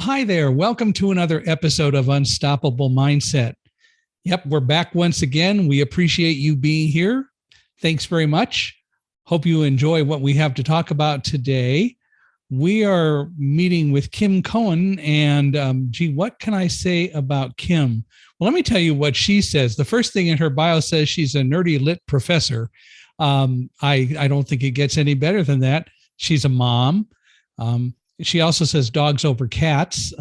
Hi there. Welcome to another episode of Unstoppable Mindset. Yep, we're back once again. We appreciate you being here. Thanks very much. Hope you enjoy what we have to talk about today. We are meeting with Kim Cohen, and what can I say about Kim? Well, let me tell you what she says. The first thing in her bio says she's a nerdy lit professor. I don't think it gets any better than that. She's a mom. She also says dogs over cats.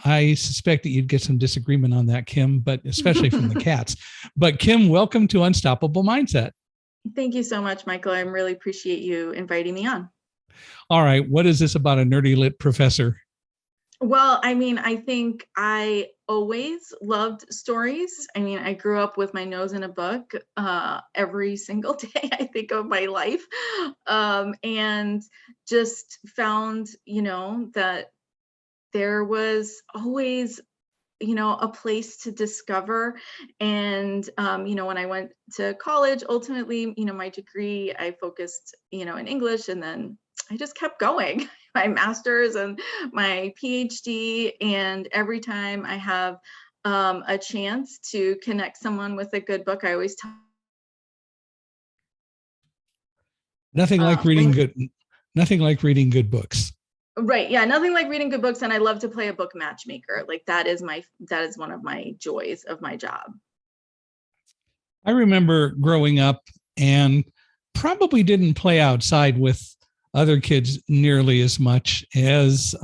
I suspect that you'd get some disagreement on that, Kim, but especially from the cats. But Kim, welcome to Unstoppable Mindset. Thank you so much, Michael. I really appreciate you inviting me on. All right. What is this about a nerdy lit professor? Well, I think I always loved stories. I grew up with my nose in a book every single day, I think, of my life. And just found, that there was always a place to discover. And, when I went to college, ultimately, my degree, I focused, in English, and then I just kept going, my master's and my PhD. And every time I have a chance to connect someone with a good book, I always tell Nothing like reading good books. Right. Yeah. Nothing like reading good books. And I love to play a book matchmaker. Like that is one of my joys of my job. I remember growing up and probably didn't play outside with other kids nearly as much as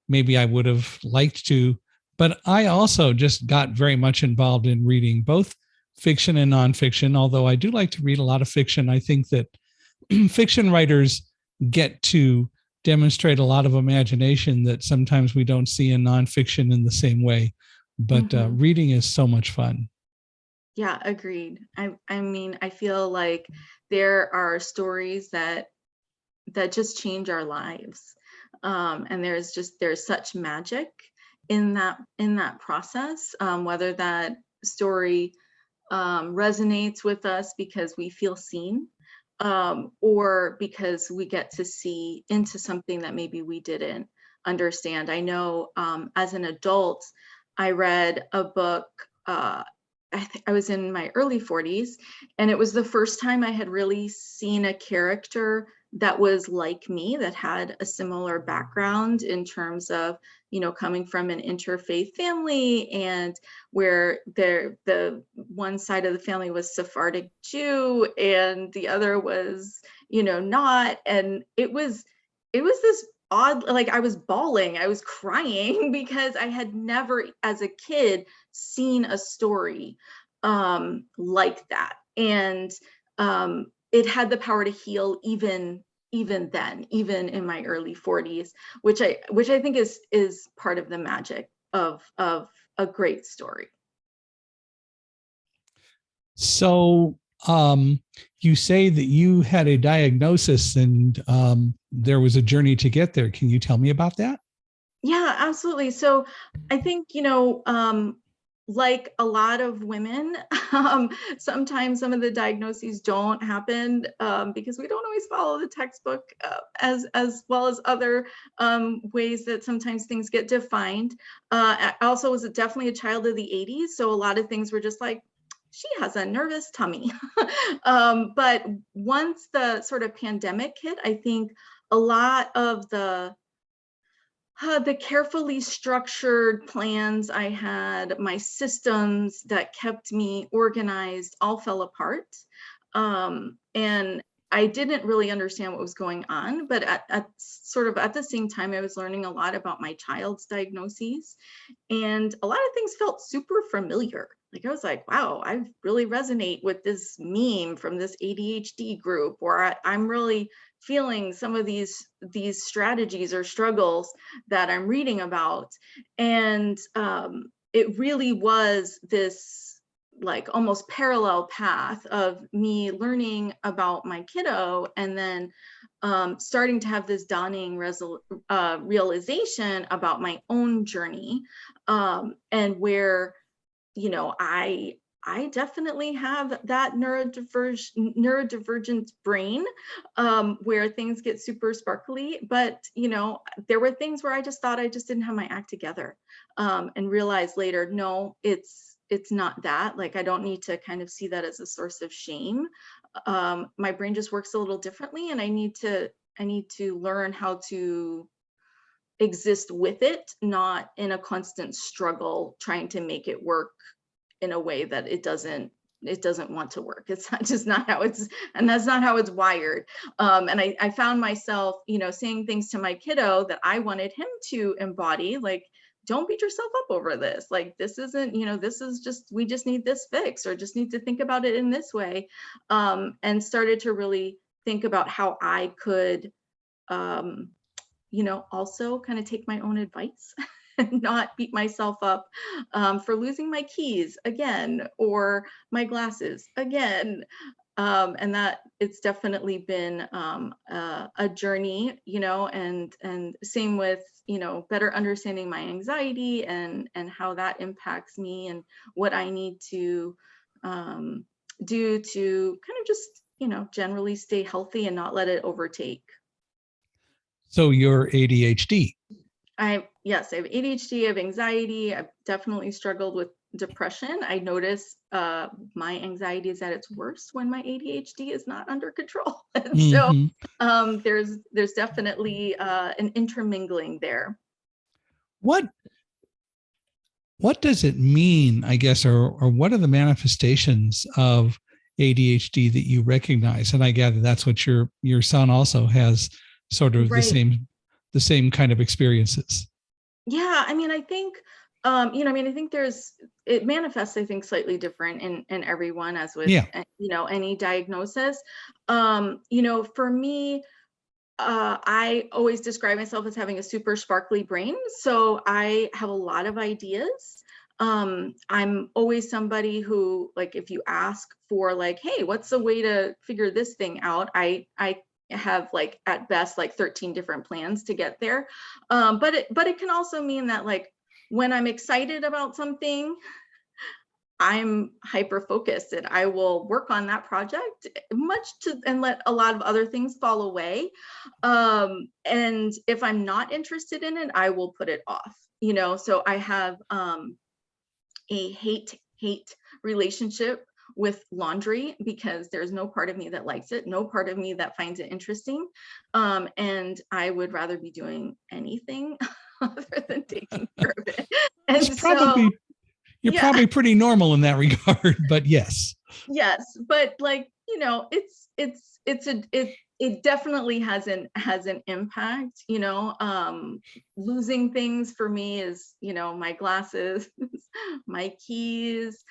maybe I would have liked to. But I also just got very much involved in reading both fiction and nonfiction, although I do like to read a lot of fiction. I think that fiction writers get to demonstrate a lot of imagination that sometimes we don't see in nonfiction in the same way. But reading is so much fun. Yeah, agreed. I feel like there are stories that just change our lives. And there's such magic in that process, whether that story resonates with us because we feel seen, or because we get to see into something that maybe we didn't understand. I know as an adult, I read a book, I was in my early 40s, and it was the first time I had really seen a character that was like me, that had a similar background in terms of, coming from an interfaith family, and where the one side of the family was Sephardic Jew and the other was, not. And it was this odd, like I was bawling, I was crying because I had never as a kid seen a story like that. And it had the power to heal even then, even in my early 40s, which I think is part of the magic of a great story. So you say that you had a diagnosis and there was a journey to get there. Can you tell me about that? Yeah, absolutely. So I think, like a lot of women, sometimes some of the diagnoses don't happen because we don't always follow the textbook as well as other ways that sometimes things get defined. I also was definitely a child of the 80s, so a lot of things were just like, she has a nervous tummy. But once the sort of pandemic hit, I think a lot of the carefully structured plans I had, my systems that kept me organized, all fell apart. And I didn't really understand what was going on, but at the same time, I was learning a lot about my child's diagnoses, and a lot of things felt super familiar. Like I was like, wow, I really resonate with this meme from this ADHD group, or I'm really feeling some of these strategies or struggles that I'm reading about. And it really was this like almost parallel path of me learning about my kiddo, and then starting to have this dawning realization about my own journey, and where, I definitely have that neurodivergent brain, where things get super sparkly. But, there were things where I just thought I just didn't have my act together, and realized later, no, it's not that. Like, I don't need to kind of see that as a source of shame. My brain just works a little differently, and I need to learn how to exist with it, not in a constant struggle trying to make it work in a way that it doesn't want to work. It's not just not how it's, and that's not how it's wired. And I found myself, saying things to my kiddo that I wanted him to embody, like, don't beat yourself up over this. Like, this isn't, this is just, we just need this fix, or just need to think about it in this way. And started to really think about how I could, also kind of take my own advice and not beat myself up, for losing my keys again, or my glasses again. And that it's definitely been, a journey, and same with, better understanding my anxiety, and how that impacts me, and what I need to, do to kind of just, generally stay healthy and not let it overtake. So you're ADHD. Yes, I have ADHD, I have anxiety. I've definitely struggled with depression. I notice, my anxiety is at its worst when my ADHD is not under control. And so, Mhm. there's definitely, an intermingling there. What does it mean, I guess, or what are the manifestations of ADHD that you recognize? And I gather that's what your son also has, sort of Right. the same kind of experiences. Yeah, I mean, I think, I think it manifests, I think, slightly different in everyone, as with, Yeah. any diagnosis. For me, I always describe myself as having a super sparkly brain. So I have a lot of ideas. I'm always somebody who, like, if you ask for, like, hey, what's the way to figure this thing out? I have, like, at best, like 13 different plans to get there. But it can also mean that, like, when I'm excited about something, I'm hyper focused, and I will work on that project, and let a lot of other things fall away. And if I'm not interested in it, I will put it off. So I have, a hate relationship with laundry, because there's no part of me that likes it, no part of me that finds it interesting. And I would rather be doing anything other than taking care of it. It's And so, probably You're yeah. probably pretty normal in that regard, but yes. Yes, but, like, it definitely has an impact. Losing things for me is, my glasses, my keys,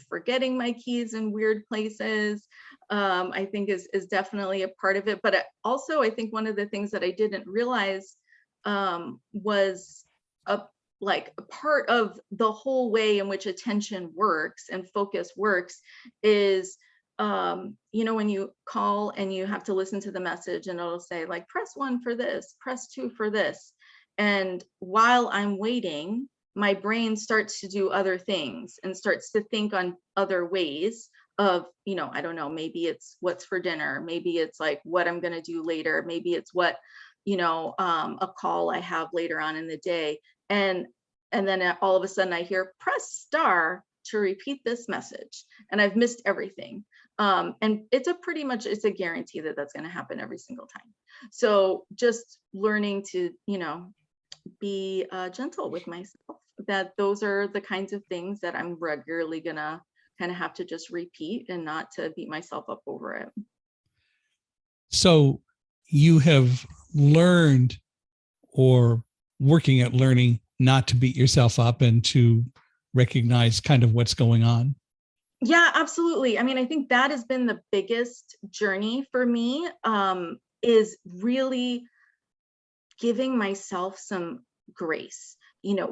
forgetting my keys in weird places, I think is definitely a part of it. But also, I think one of the things that I didn't realize, was a like a part of the whole way in which attention works and focus works is, when you call and you have to listen to the message, and it'll say, like, press 1 for this, press 2 for this. And while I'm waiting, my brain starts to do other things and starts to think on other ways of, I don't know, maybe it's what's for dinner, maybe it's like what I'm going to do later, maybe it's what, a call I have later on in the day. And then, all of a sudden I hear, press star to repeat this message, and I've missed everything. And it's a guarantee that that's going to happen every single time. So just learning to, be, gentle with myself, that those are the kinds of things that I'm regularly gonna kind of have to just repeat, and not to beat myself up over it. So you have learned, or working at learning, not to beat yourself up and to recognize kind of what's going on. Yeah, absolutely. I mean, I think that has been the biggest journey for me, is really giving myself some grace.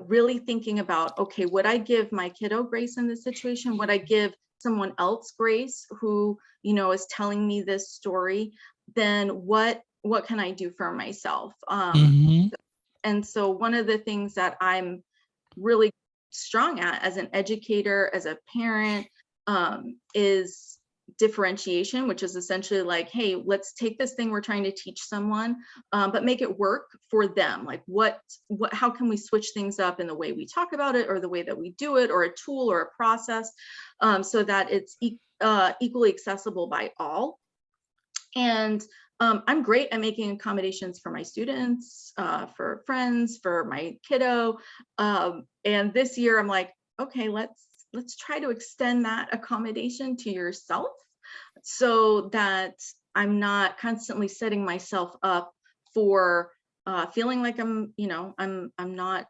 Really thinking about, okay, would I give my kiddo grace in this situation? Would I give someone else grace who, is telling me this story? Then what can I do for myself? Mm-hmm. And so one of the things that I'm really strong at as an educator, as a parent, is differentiation, which is essentially like, hey, let's take this thing we're trying to teach someone, but make it work for them. Like how can we switch things up in the way we talk about it, or the way that we do it, or a tool or a process, so that it's equally accessible by all. And I'm great at making accommodations for my students, for friends, for my kiddo. And this year I'm like, okay, let's try to extend that accommodation to yourself, so that I'm not constantly setting myself up for feeling like I'm not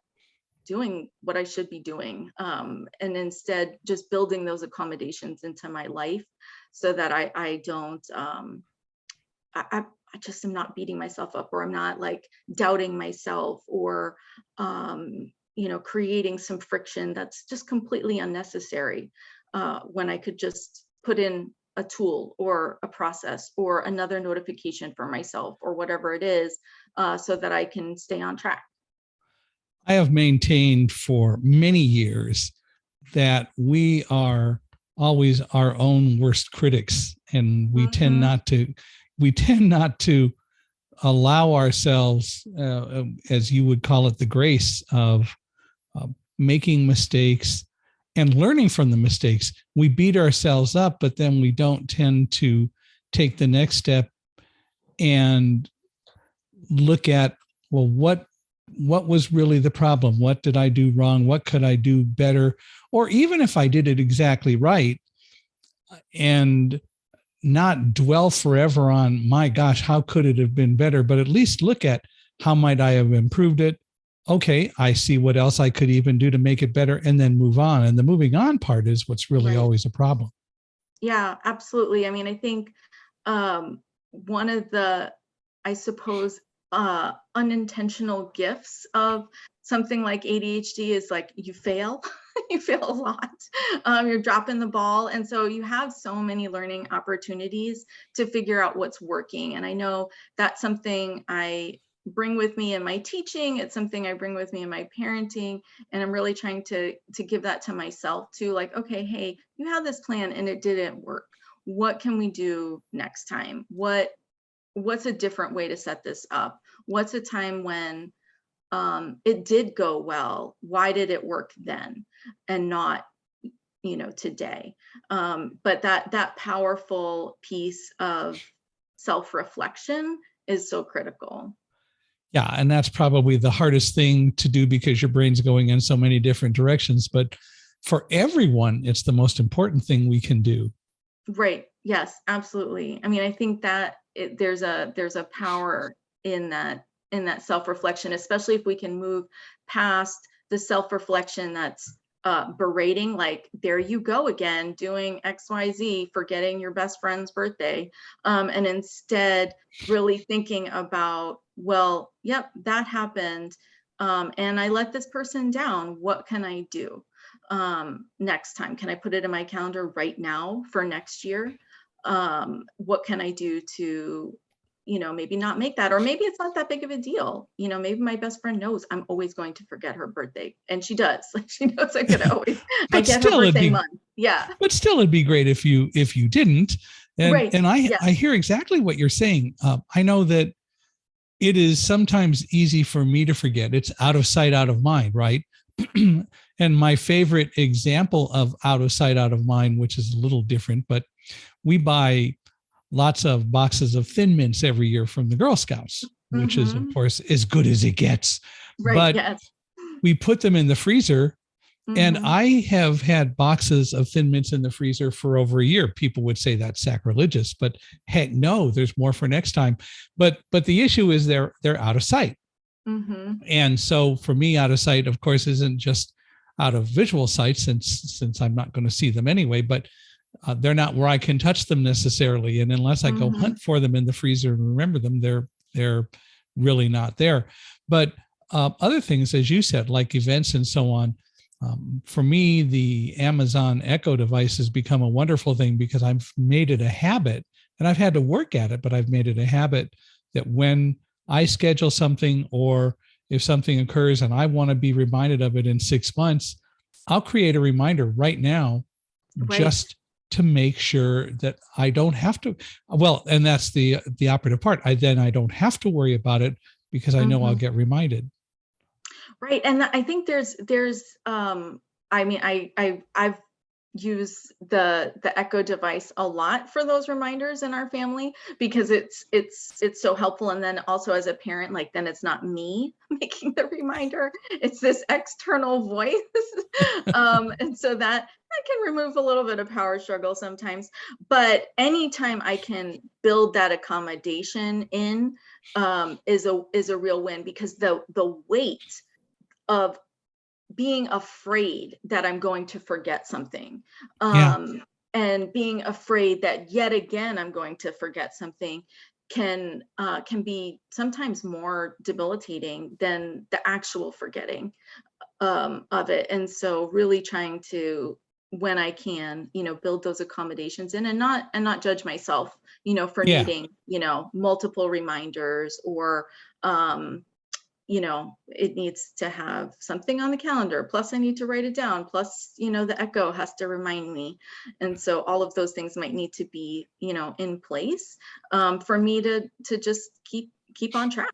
doing what I should be doing, and instead just building those accommodations into my life, so that I don't I just am not beating myself up, or I'm not like doubting myself, or creating some friction that's just completely unnecessary, when I could just put in a tool or a process or another notification for myself, or whatever it is, so that I can stay on track. I have maintained for many years that we are always our own worst critics, and we tend not to allow ourselves, as you would call it, the grace of making mistakes and learning from the mistakes. We beat ourselves up, but then we don't tend to take the next step and look at, well, what was really the problem? What did I do wrong? What could I do better? Or even if I did it exactly right, and not dwell forever on, my gosh, how could it have been better? But at least look at, how might I have improved it? Okay, I see what else I could even do to make it better, and then move on. And the moving on part is what's really always a problem. Yeah, absolutely. I mean, I think one of the, I suppose, unintentional gifts of something like ADHD is like, you fail. You fail a lot. You're dropping the ball. And so you have so many learning opportunities to figure out what's working. And I know that's something I bring with me in my teaching. It's something I bring with me in my parenting. And I'm really trying to give that to myself too. Like, okay, hey, you have this plan and it didn't work. What can we do next time? What's a different way to set this up? What's a time when it did go well? Why did it work then and not, today? But that powerful piece of self-reflection is so critical. Yeah, and that's probably the hardest thing to do, because your brain's going in so many different directions. But for everyone, it's the most important thing we can do. Right. Yes, absolutely. I mean, I think that there's a power in that self-reflection, especially if we can move past the self-reflection that's berating, like, there you go again, doing XYZ, forgetting your best friend's birthday, and instead really thinking about, well, yep, that happened, and I let this person down. What can I do next time? Can I put it in my calendar right now for next year? What can I do to, maybe not make that, or maybe it's not that big of a deal. Maybe my best friend knows I'm always going to forget her birthday, and she does. Like, she knows I could always. I get her birthday month. Yeah. But still, it'd be great if you didn't. And right. And I hear exactly what you're saying. I know that it is sometimes easy for me to forget. It's out of sight, out of mind, right? And my favorite example of out of sight, out of mind, which is a little different, but we buy lots of boxes of Thin Mints every year from the Girl Scouts, which is, of course, as good as it gets. Right, but yes. We put them in the freezer. And I have had boxes of Thin Mints in the freezer for over a year. People would say that's sacrilegious, but heck no, there's more for next time. But the issue is they're out of sight. And so for me, out of sight, of course, isn't just out of visual sight, since I'm not going to see them anyway, but they're not where I can touch them necessarily. And unless I go hunt for them in the freezer and remember them, they're really not there. But other things, as you said, like events and so on, for me, the Amazon Echo device has become a wonderful thing, because I've made it a habit, and I've had to work at it, but I've made it a habit that when I schedule something, or if something occurs and I want to be reminded of it in 6 months, I'll create a reminder right now Right. just to make sure that I don't have to. Well, and that's the operative part. I don't have to worry about it because I know I'll Mhm. get reminded. Right. And I think I mean, I've used the Echo device a lot for those reminders in our family because it's so helpful. And then also as a parent, like then it's not me making the reminder, it's this external voice. And so that can remove a little bit of power struggle sometimes. But anytime I can build that accommodation in, is a real win, because the weight of being afraid that I'm going to forget something, Yeah. and being afraid that yet again I'm going to forget something can be sometimes more debilitating than the actual forgetting of it. And so really trying to, when I can, build those accommodations in, and not judge myself, for Yeah. needing, multiple reminders, or it needs to have something on the calendar. Plus, I need to write it down. Plus, the Echo has to remind me. And so all of those things might need to be, in place, for me to just keep on track.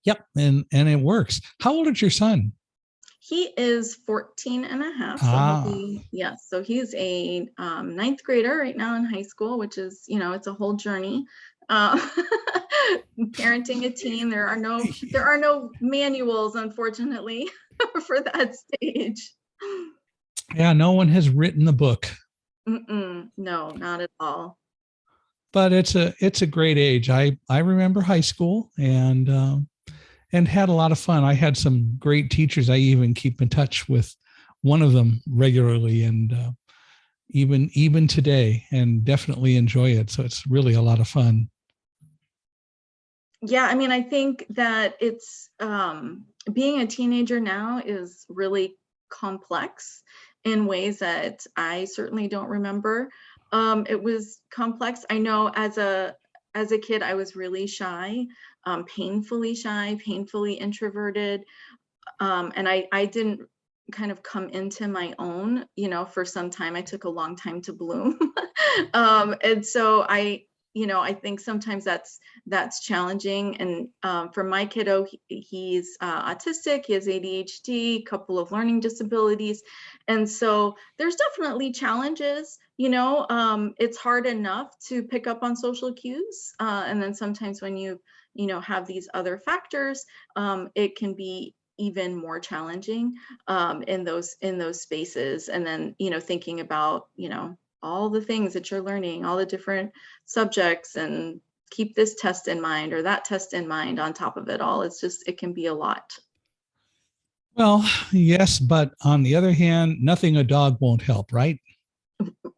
Yep. And it works. How old is your son? He is 14 and a half. So he'll Ah. be, yes. So he's a ninth grader right now in high school, which is, it's a whole journey. Uh, Parenting a teen, there are no manuals, unfortunately, for that stage. Yeah, no one has written the book, No, not at all. but it's a great age. I remember high school and had a lot of fun. I had some great teachers. I even keep in touch with one of them regularly, and even today, and definitely enjoy it. So it's really a lot of fun. Yeah, I mean, I think that it's being a teenager now is really complex in ways that I certainly don't remember. It was complex. I know as a kid, I was really shy, shy, painfully introverted, and I didn't kind of come into my own, for some time. I took a long time to bloom. And so I think sometimes that's challenging. And for my kiddo, he's autistic, he has ADHD, a couple of learning disabilities. And so there's definitely challenges. It's hard enough to pick up on social cues. And then sometimes when have these other factors, it can be even more challenging in those spaces. And then thinking about all the things that you're learning, all the different subjects, and keep this test in mind or that test in mind on top of it all. It can be a lot. Well, yes, but on the other hand, nothing a dog won't help, right?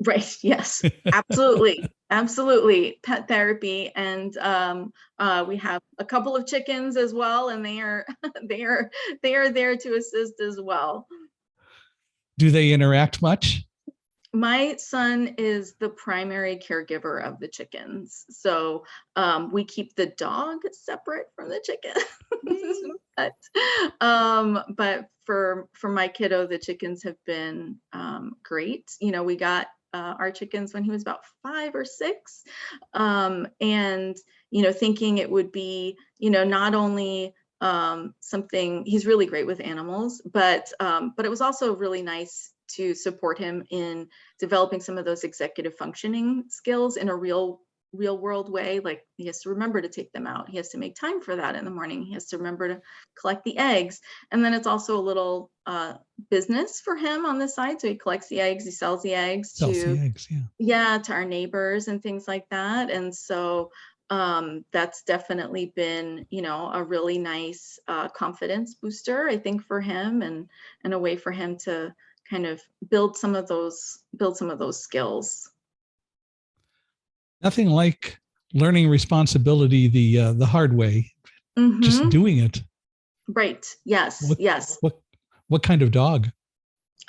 Right. Yes, absolutely. Absolutely. Pet therapy. And we have a couple of chickens as well, and they are they are there to assist as well. Do they interact much? My son is the primary caregiver of the chickens. So we keep the dog separate from the chickens. But for my kiddo, the chickens have been great. We got our chickens when he was about 5 or 6. And thinking it would be, not only something, he's really great with animals, but it was also really nice to support him in developing some of those executive functioning skills in a real world way. Like, he has to remember to take them out, he has to make time for that in the morning, he has to remember to collect the eggs. And then it's also a little business for him on the side, so he collects the eggs, he sells the eggs Sells the to, eggs, yeah. yeah, to our neighbors and things like that. And so that's definitely been, a really nice confidence booster, I think, for him, and a way for him to kind of build some of those skills. Nothing like learning responsibility the hard way, just Mm-hmm. doing it. Right. Yes. What Yes. what what kind of dog?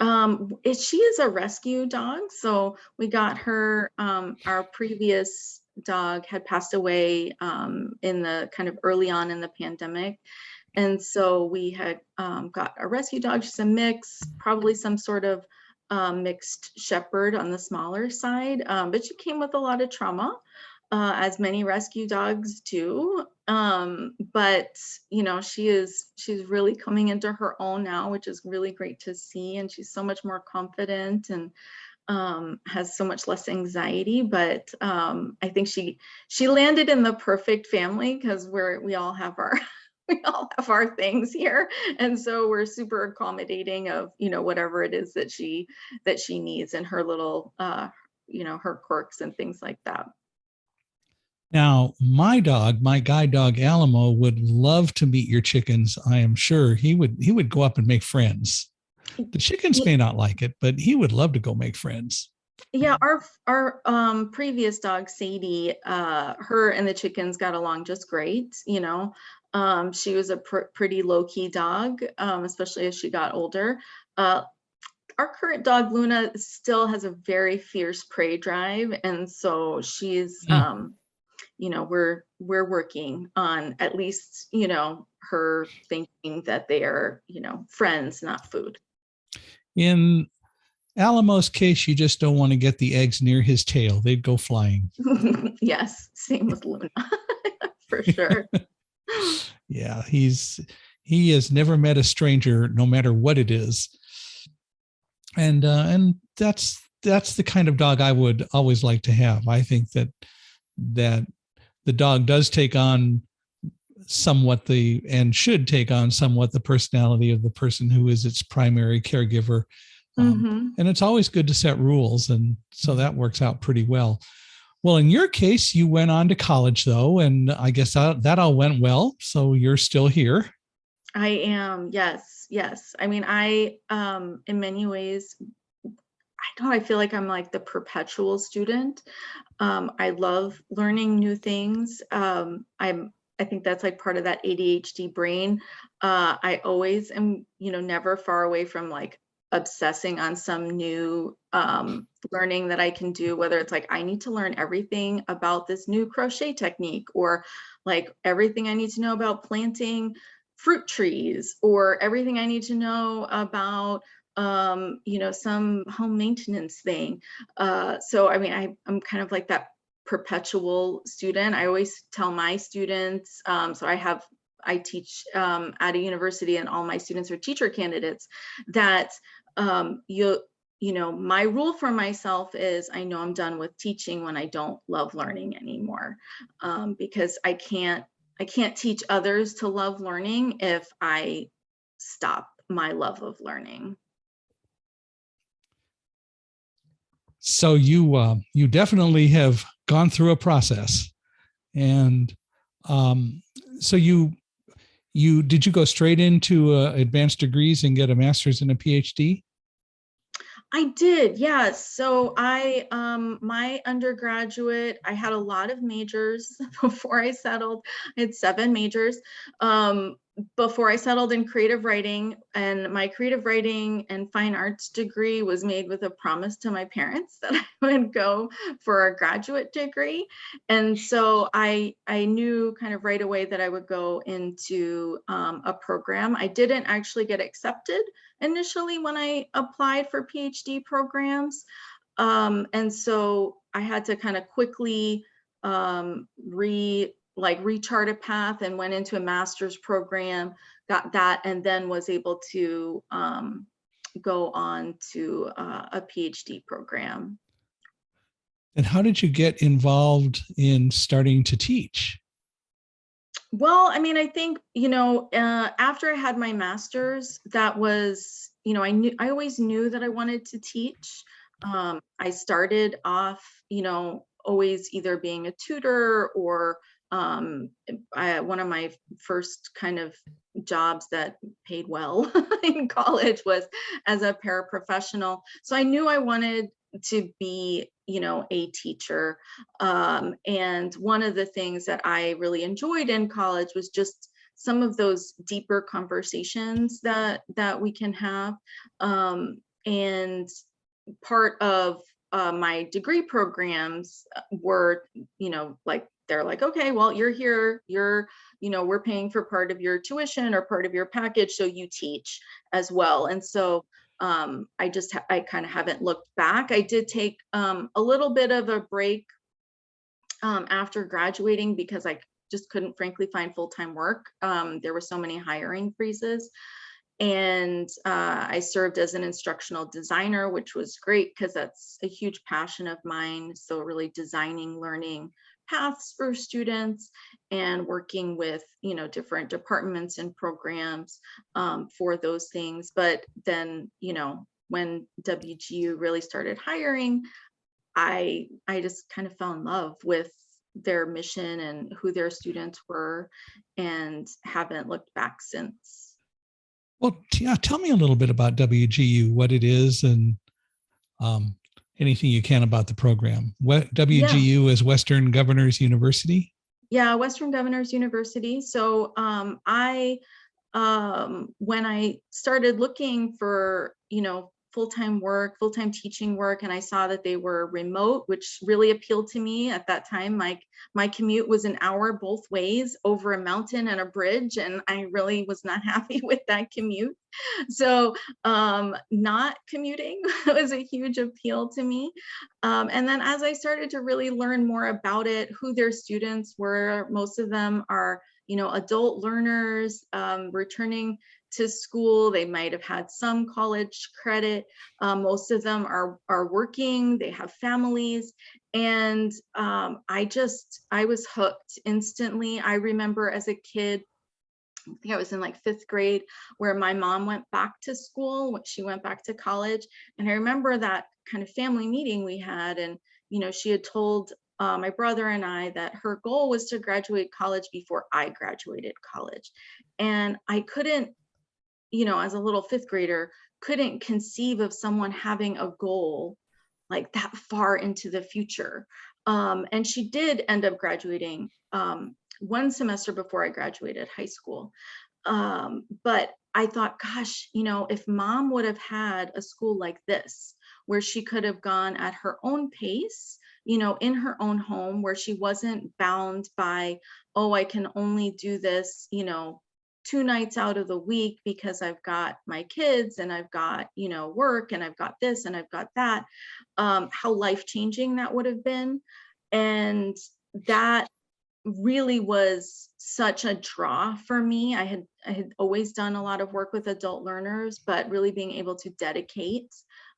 She is a rescue dog. So we got her, our previous dog had passed away in the kind of early on in the pandemic. And so we had got a rescue dog. She's a mix, probably some sort of mixed shepherd on the smaller side, but she came with a lot of trauma, as many rescue dogs do. But she's really coming into her own now, which is really great to see. And she's so much more confident and has so much less anxiety. But I think she landed in the perfect family, because we all have our we all have our things here, and so we're super accommodating of whatever it is that she needs, and her little her quirks and things like that. Now, my guide dog Alamo, would love to meet your chickens. I am sure he would go up and make friends. The chickens may not like it, but he would love to go make friends. Yeah, our previous dog Sadie, her and the chickens got along just great. She was a pretty low-key dog, especially as she got older. Our current dog Luna still has a very fierce prey drive, and so she's we're working on at least her thinking that they are friends, not food. In Alamo's case, you just don't want to get the eggs near his tail. They'd go flying. Yes, same with Luna, for sure. Yeah, he has never met a stranger, no matter what it is. And that's the kind of dog I would always like to have. I think that the dog does take on somewhat and should take on somewhat the personality of the person who is its primary caregiver. And it's always good to set rules. And so that works out pretty well. Well, in your case, you went on to college, though, and I guess that all went well. So you're still here. I am. Yes. Yes. I mean, I, in many ways, I feel like I'm like the perpetual student. I love learning new things. I think that's like part of that ADHD brain. I always am, never far away from like obsessing on some new learning that I can do, whether it's like I need to learn everything about this new crochet technique, or like everything I need to know about planting fruit trees, or everything I need to know about some home maintenance thing. So I mean, I'm kind of like that perpetual student. I always tell my students, so I teach at a university, and all my students are teacher candidates, that my rule for myself is I know I'm done with teaching when I don't love learning anymore, because I can't teach others to love learning if I stop my love of learning. So you definitely have gone through a process, and so did you go straight into advanced degrees and get a master's and a PhD? I did, yes. So my undergraduate, I had a lot of majors before I settled. I had 7 majors before I settled in creative writing, and my creative writing and fine arts degree was made with a promise to my parents that I would go for a graduate degree. And so I knew kind of right away that I would go into a program. I didn't actually get accepted initially when I applied for PhD programs. And so I had to kind of quickly rechart a path, and went into a master's program, got that, and then was able to go on to a PhD program. And how did you get involved in starting to teach? Well, I mean, I think, after I had my master's, that was, I always knew that I wanted to teach. I started off, always either being a tutor, or one of my first kind of jobs that paid well in college was as a paraprofessional. So I knew I wanted to be, a teacher. And one of the things that I really enjoyed in college was just some of those deeper conversations that we can have. And part of my degree programs were, like they're like, okay, well, you're here, we're paying for part of your tuition or part of your package, so you teach as well. And so I kind of haven't looked back. I did take a little bit of a break after graduating because I just couldn't frankly find full-time work. There were so many hiring freezes. And I served as an instructional designer, which was great because that's a huge passion of mine. So really designing learning paths for students and working with, different departments and programs for those things. But then, when WGU really started hiring, I just kind of fell in love with their mission and who their students were, and haven't looked back since. Well, yeah, tell me a little bit about WGU, what it is, and um, anything you can about the program. What Yeah. WGU is Western Governors University? Yeah, Western Governors University. So when I started looking for, full-time work, full-time teaching work, and I saw that they were remote, which really appealed to me at that time. My commute was an hour both ways over a mountain and a bridge, and I really was not happy with that commute. So not commuting was a huge appeal to me. And then as I started to really learn more about it, who their students were, most of them are, adult learners returning to school. They might have had some college credit. Most of them are working. They have families, and I was hooked instantly. I remember as a kid, I think I was in like 5th grade, where my mom went back to school when she went back to college. And I remember that kind of family meeting we had. And, she had told my brother and I that her goal was to graduate college before I graduated college. And I couldn't, as a little 5th grader, couldn't conceive of someone having a goal like that far into the future. And she did end up graduating one semester before I graduated high school. But I thought, gosh, if mom would have had a school like this, where she could have gone at her own pace, in her own home, where she wasn't bound by, oh, I can only do this, 2 nights out of the week because I've got my kids and I've got, work and I've got this and I've got that, how life-changing that would have been. And that really was such a draw for me. I had always done a lot of work with adult learners, but really being able to dedicate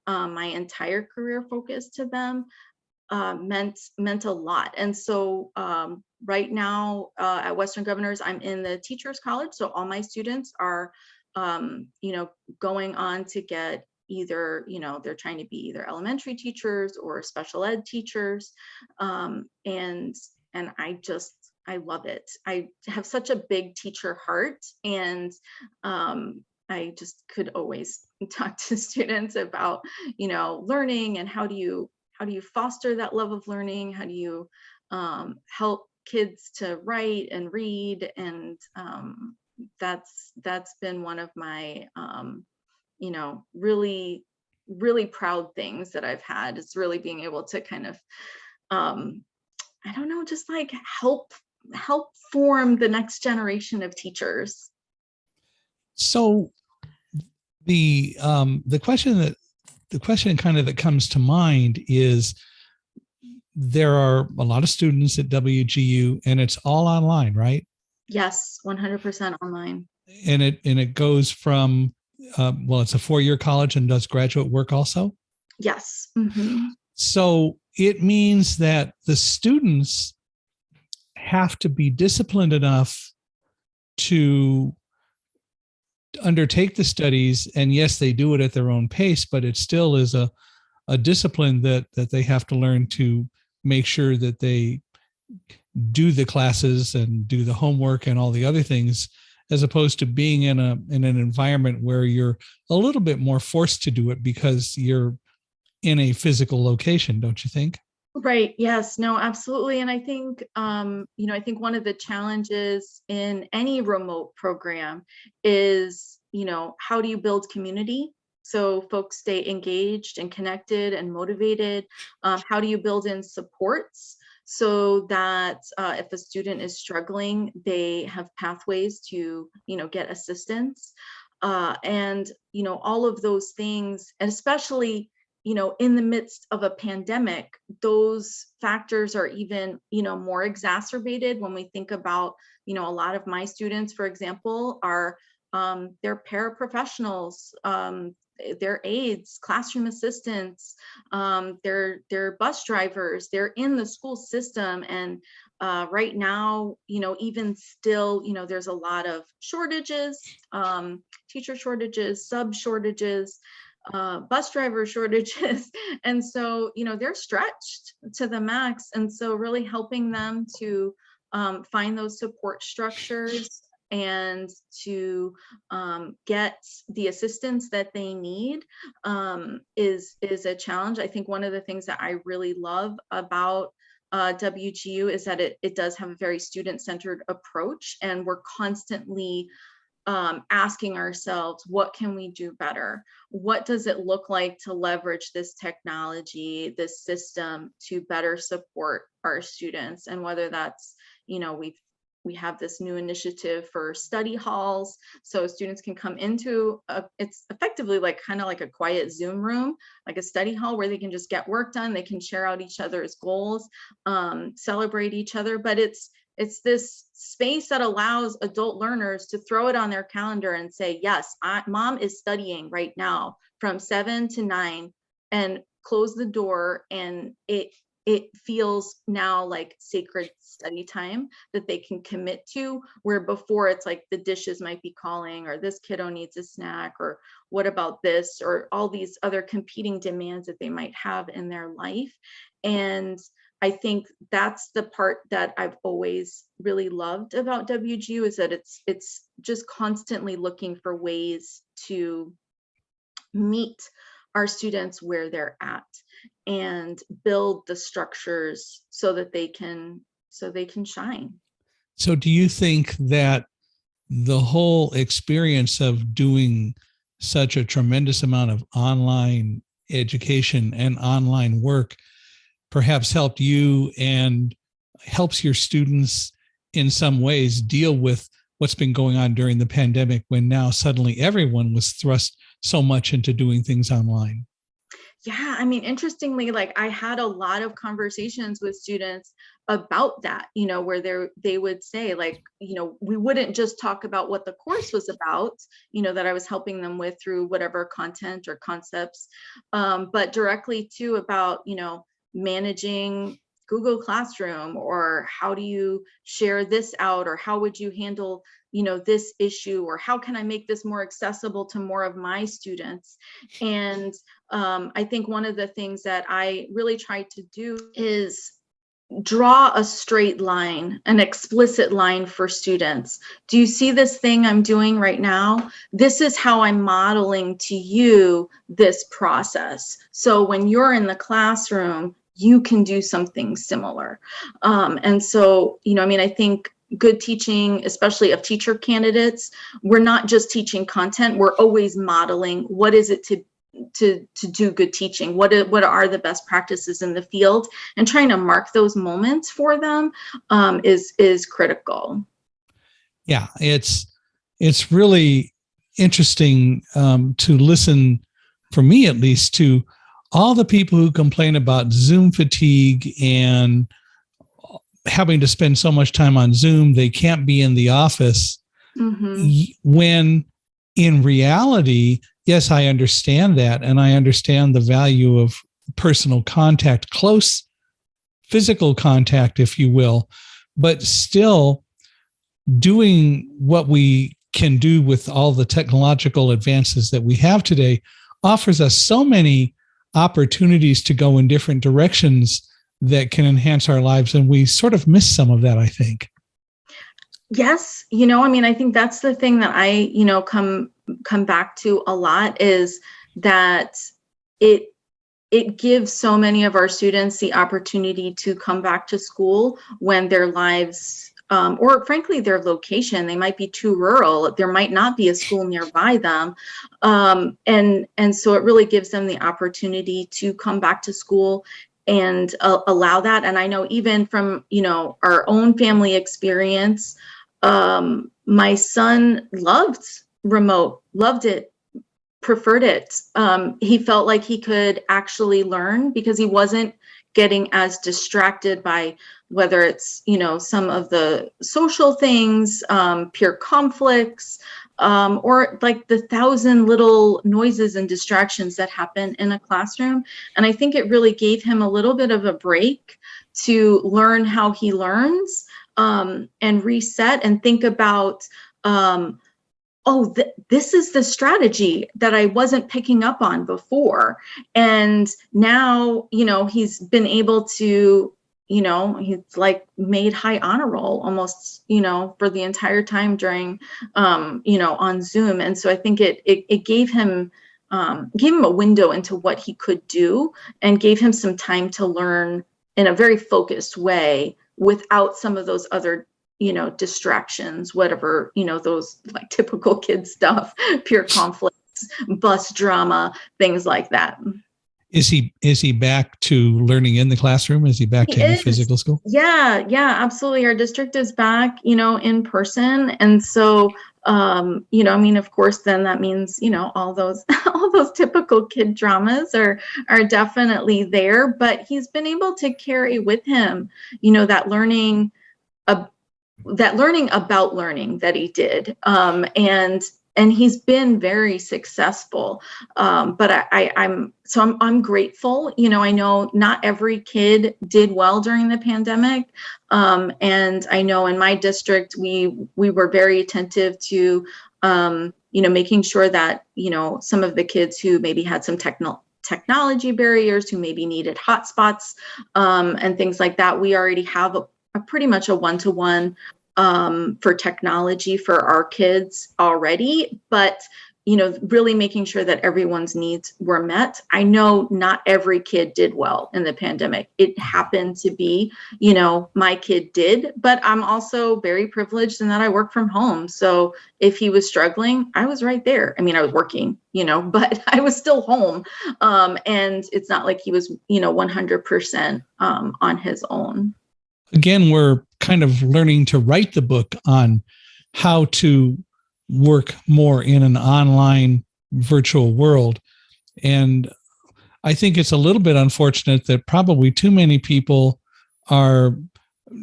my entire career focus to them meant a lot. And so right now at Western Governors, I'm in the Teachers College. So all my students are, going on to get either, they're trying to be either elementary teachers or special ed teachers. And I love it. I have such a big teacher heart, and I just could always talk to students about, learning, and how do you foster that love of learning? How do you help kids to write and read? And that's been one of my really, really proud things that I've had, is really being able to kind of I don't know, just like help form the next generation of teachers. So the question kind of that comes to mind is, there are a lot of students at WGU, and it's all online, right? Yes, 100% online. And it goes from well, it's a 4-year college and does graduate work also. Yes. Mm-hmm. So it means that the students have to be disciplined enough to undertake the studies, and yes, they do it at their own pace, but it still is a discipline that they have to learn to make sure that they do the classes and do the homework and all the other things, as opposed to being in an environment where you're a little bit more forced to do it because you're in a physical location, don't you think? Right. Yes. No, absolutely. And I think, I think one of the challenges in any remote program is, how do you build community so folks stay engaged and connected and motivated? How do you build in supports so that if a student is struggling, they have pathways to, get assistance. And, all of those things, and especially, in the midst of a pandemic, those factors are even, more exacerbated when we think about, a lot of my students, for example, are they're paraprofessionals, they're aides, classroom assistants, they're bus drivers, they're in the school system. And right now, even still, there's a lot of shortages, teacher shortages, sub shortages, bus driver shortages. And so, they're stretched to the max. And so really helping them to find those support structures and to get the assistance that they need is a challenge. I think one of the things that I really love about WGU is that it does have a very student-centered approach, and we're constantly asking ourselves, what can we do better? What does it look like to leverage this technology, this system, to better support our students? And whether that's, we have this new initiative for study halls, so students can come into it's effectively like kind of like a quiet Zoom room, like a study hall where they can just get work done. They can share out each other's goals, celebrate each other, but it's this space that allows adult learners to throw it on their calendar and say, yes, mom is studying right now from 7 to 9, and close the door. And it feels now like sacred study time that they can commit to, where before it's like the dishes might be calling, or this kiddo needs a snack, or what about this, or all these other competing demands that they might have in their life. And I think that's the part that I've always really loved about WGU, is that it's just constantly looking for ways to meet our students where they're at and build the structures so that they can shine. So do you think that the whole experience of doing such a tremendous amount of online education and online work perhaps helped you and helps your students in some ways deal with what's been going on during the pandemic, when now suddenly everyone was thrust so much into doing things online? Yeah, I mean, interestingly, like I had a lot of conversations with students about that, where they would say, like, we wouldn't just talk about what the course was about, that I was helping them with through whatever content or concepts, but directly too about, managing Google Classroom, or how do you share this out, or how would you handle, this issue, or how can I make this more accessible to more of my students? And I think one of the things that I really tried to do is draw a straight line, an explicit line for students. Do you see this thing I'm doing right now? This is how I'm modeling to you this process. So when you're in the classroom, you can do something similar. And so, I think good teaching, especially of teacher candidates, we're not just teaching content, we're always modeling what is it to do good teaching, what are the best practices in the field, and trying to mark those moments for them is critical. Yeah, it's really interesting to listen, for me at least, to all the people who complain about Zoom fatigue and having to spend so much time on Zoom, they can't be in the office. Mm-hmm. When in reality, yes, I understand that. And I understand the value of personal contact, close physical contact, if you will, but still doing what we can do with all the technological advances that we have today offers us so many opportunities to go in different directions that can enhance our lives. And we sort of miss some of that, I think. Yes. I think that's the thing that I, come back to a lot, is that it gives so many of our students the opportunity to come back to school when their lives, or frankly, their location, they might be too rural. There might not be a school nearby them. And so it really gives them the opportunity to come back to school allow that. And I know even from, our own family experience, my son loved remote, loved it, preferred it. He felt like he could actually learn because he wasn't getting as distracted by whether it's, some of the social things, peer conflicts, or like the 1,000 little noises and distractions that happen in a classroom. And I think it really gave him a little bit of a break to learn how he learns, and reset and think about, this is the strategy that I wasn't picking up on before. And now, he's been able to, he's like made high honor roll almost, for the entire time during, on Zoom. And so I think it gave him a window into what he could do and gave him some time to learn in a very focused way without some of those other distractions, whatever, those like typical kid stuff, peer conflicts, bus drama, things like that. Is he back to learning in the classroom? Is he back to any physical school? Yeah, absolutely. Our district is back, in person. And so, of course, then that means, all those typical kid dramas are definitely there, but he's been able to carry with him, that learning about learning that he did. And he's been very successful. But I'm grateful. I know not every kid did well during the pandemic. And I know in my district, we were very attentive to, making sure that, some of the kids who maybe had some technology barriers, who maybe needed hotspots, and things like that, we already have a pretty much a one-to-one for technology for our kids already, but really making sure that everyone's needs were met. I know not every kid did well in the pandemic. It happened to be, my kid did, but I'm also very privileged in that I work from home. So if he was struggling, I was right there. I mean, I was working, but I was still home. And it's not like he was, 100% on his own. Again, we're kind of learning to write the book on how to work more in an online virtual world. And I think it's a little bit unfortunate that probably too many people are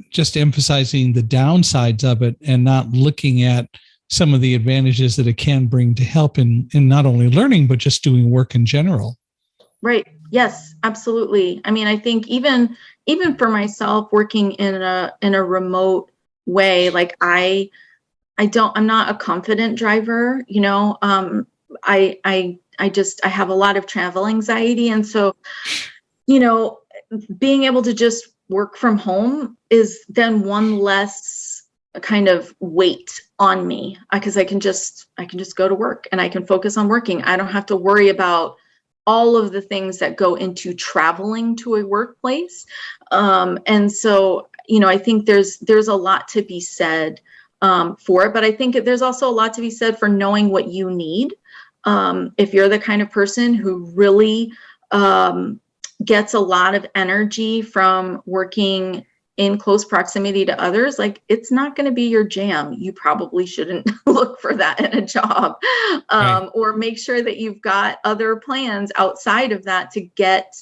just emphasizing the downsides of it and not looking at some of the advantages that it can bring to help in not only learning, but just doing work in general. Right. Yes, absolutely. I mean, I think even for myself working in a remote way, like I'm not a confident driver, I have a lot of travel anxiety. And so, being able to just work from home is then one less kind of weight on me, because I can just go to work and I can focus on working. I don't have to worry about all of the things that go into traveling to a workplace. And so, I think there's a lot to be said for it, but I think there's also a lot to be said for knowing what you need. If you're the kind of person who really gets a lot of energy from working in close proximity to others, like it's not going to be your jam. You probably shouldn't look for that in a job, Right. Or make sure that you've got other plans outside of that to get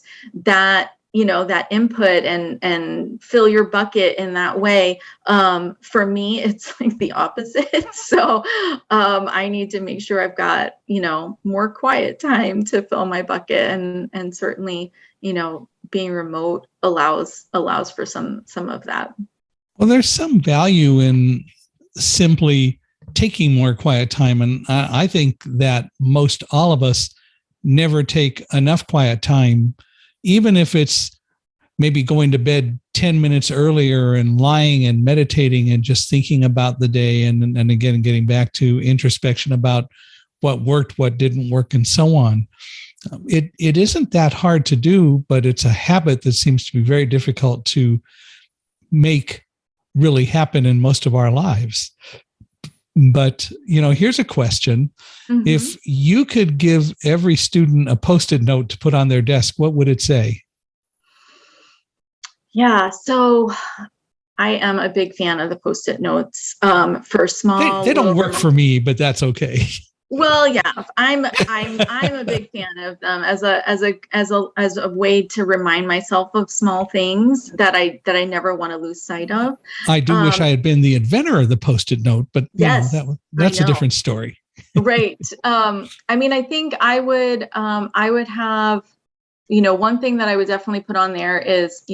that, that input and fill your bucket in that way. For me, it's like the opposite. So I need to make sure I've got, more quiet time to fill my bucket, and certainly, being remote allows for some of that. Well, there's some value in simply taking more quiet time. And I think that most all of us never take enough quiet time, even if it's maybe going to bed 10 minutes earlier and lying and meditating and just thinking about the day. And again, getting back to introspection about what worked, what didn't work, and so on. It isn't that hard to do, but it's a habit that seems to be very difficult to make really happen in most of our lives. But, here's a question. Mm-hmm. If you could give every student a Post-it note to put on their desk, what would it say? Yeah, so I am a big fan of the Post-it notes for small They don't little work for reminders. me, but that's okay. Well, yeah, I'm a big fan of them as a way to remind myself of small things that I never want to lose sight of. I do wish I Um, had been the inventor of the Post-it note, but yes, I that's a know. different story. Right. I mean, I think I would have, one thing that I would definitely put on there is,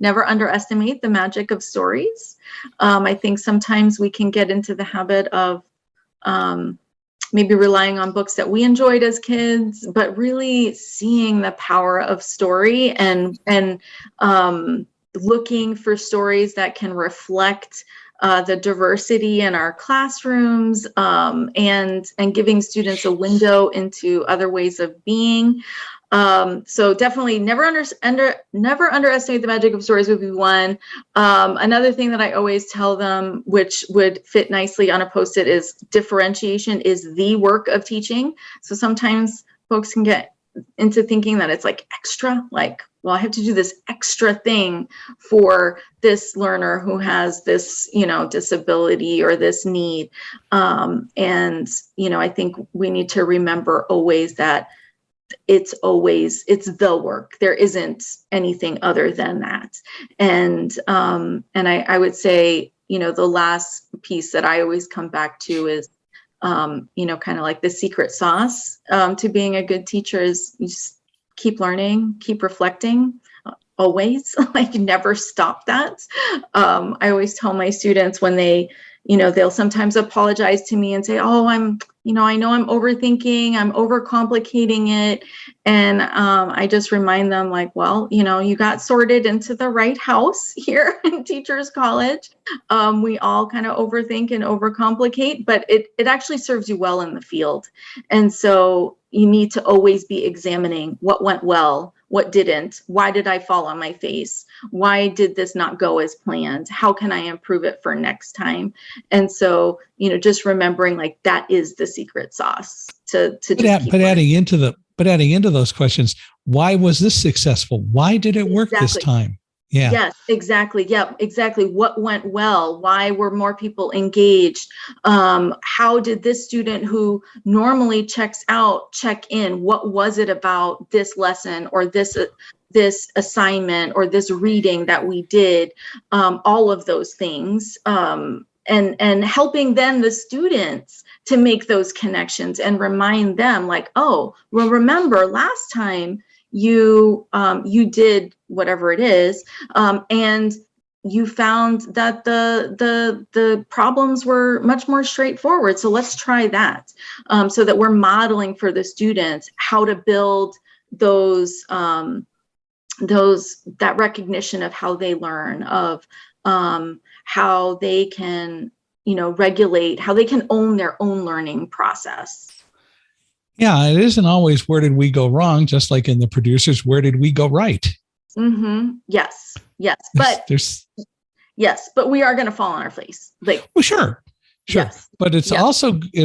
never underestimate the magic of stories. I think sometimes we can get into the habit of um, maybe relying on books that we enjoyed as kids, but really seeing the power of story and looking for stories that can reflect the diversity in our classrooms, and giving students a window into other ways of being. So definitely never underestimate the magic of stories would be one. Another thing that I always tell them, which would fit nicely on a Post-it, is differentiation is the work of teaching. So sometimes folks can get into thinking that it's like extra, like, well, I have to do this extra thing for this learner who has this, disability or this need. And, I think we need to remember always that it's the work. There isn't anything other than that. And I would say, the last piece that I always come back to is, kind of like the secret sauce to being a good teacher is you just keep learning, keep reflecting, always, like never stop that. I always tell my students when they'll sometimes apologize to me and say, oh, I know I'm overthinking, I'm overcomplicating it. And I just remind them, like, well, you got sorted into the right house here in Teachers College. We all kind of overthink and overcomplicate, but it actually serves you well in the field. And so you need to always be examining what went well, what didn't, why did I fall on my face, why did this not go as planned, how can I improve it for next time. And so, just remembering, like, that is the secret sauce to just keep But learning. adding into those questions, why was this successful? Why did it work this Exactly. time? Yeah. Yes, exactly. Yep, exactly. What went well? Why were more people engaged? How did this student who normally checks out check in? What was it about this lesson or this assignment or this reading that we did? All of those things, and helping then the students to make those connections and remind them, like, oh, well, remember last time you did whatever it is, and you found that the problems were much more straightforward. So let's try that, so that we're modeling for the students how to build those that recognition of how they learn, of how they can regulate, how they can own their own learning process. Yeah, it isn't always where did we go wrong, just like in the producers, where did we go right? Yes, yes, There's yes, but we are going to fall on our face. Like, well, sure. yes, But yes,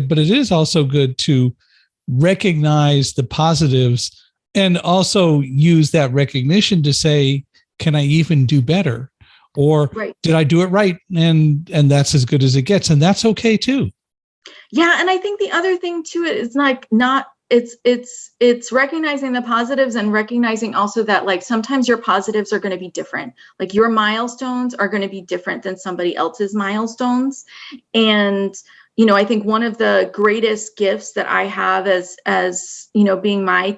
but it is also good to recognize the positives and also use that recognition to say, can I even do better? Or right. did I do it right? And that's as good as it gets. And that's okay too. Yeah, and I think the other thing too is, like, not it's recognizing the positives and recognizing also that, like, sometimes your positives are going to be different. Like, your milestones are going to be different than somebody else's milestones. And I think one of the greatest gifts that I have as being my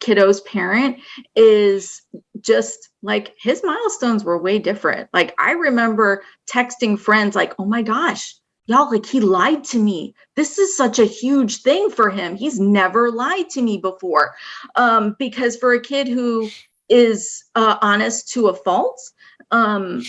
kiddo's parent is just, like, his milestones were way different. Like, I remember texting friends like, oh my gosh, y'all, like, he lied to me. This is such a huge thing for him. He's never lied to me before. Because for a kid who is honest to a fault, and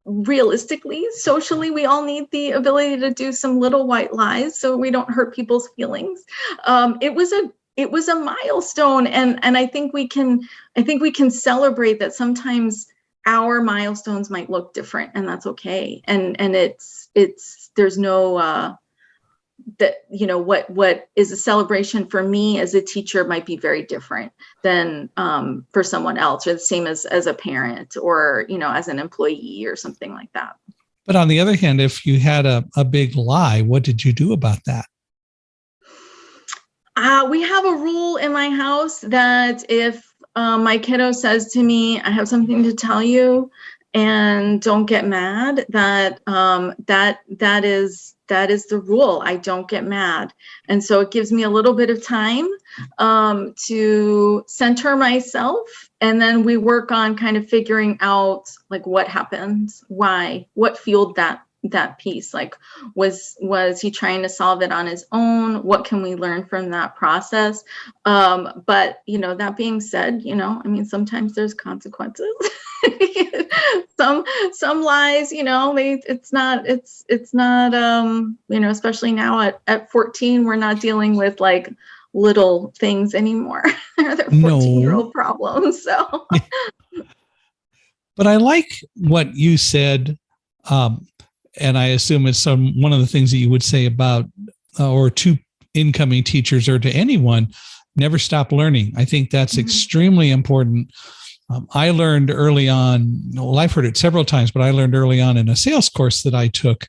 realistically, socially, we all need the ability to do some little white lies so we don't hurt people's feelings. It was a milestone, and I think we can celebrate that. Sometimes our milestones might look different, and that's okay. And it's there's no that, what is a celebration for me as a teacher might be very different than for someone else, or the same as a parent, or, as an employee or something like that. But on the other hand, if you had a big lie, what did you do about that? We have a rule in my house that if my kiddo says to me, I have something to tell you, and don't get mad, that that is the rule. I don't get mad. And so it gives me a little bit of time to center myself. And then we work on kind of figuring out like what happened, why, what fueled that piece. Like, was he trying to solve it on his own? What can we learn from that process? But that being said, sometimes there's consequences. some lies, it's not especially now at 14, we're not dealing with like little things anymore. They're 14-year-old problems. So but I like what you said, and I assume it's one of the things that you would say about or to incoming teachers or to anyone: never stop learning. I think that's extremely important. I learned early on, well, I've heard it several times, but I learned early on in a sales course that I took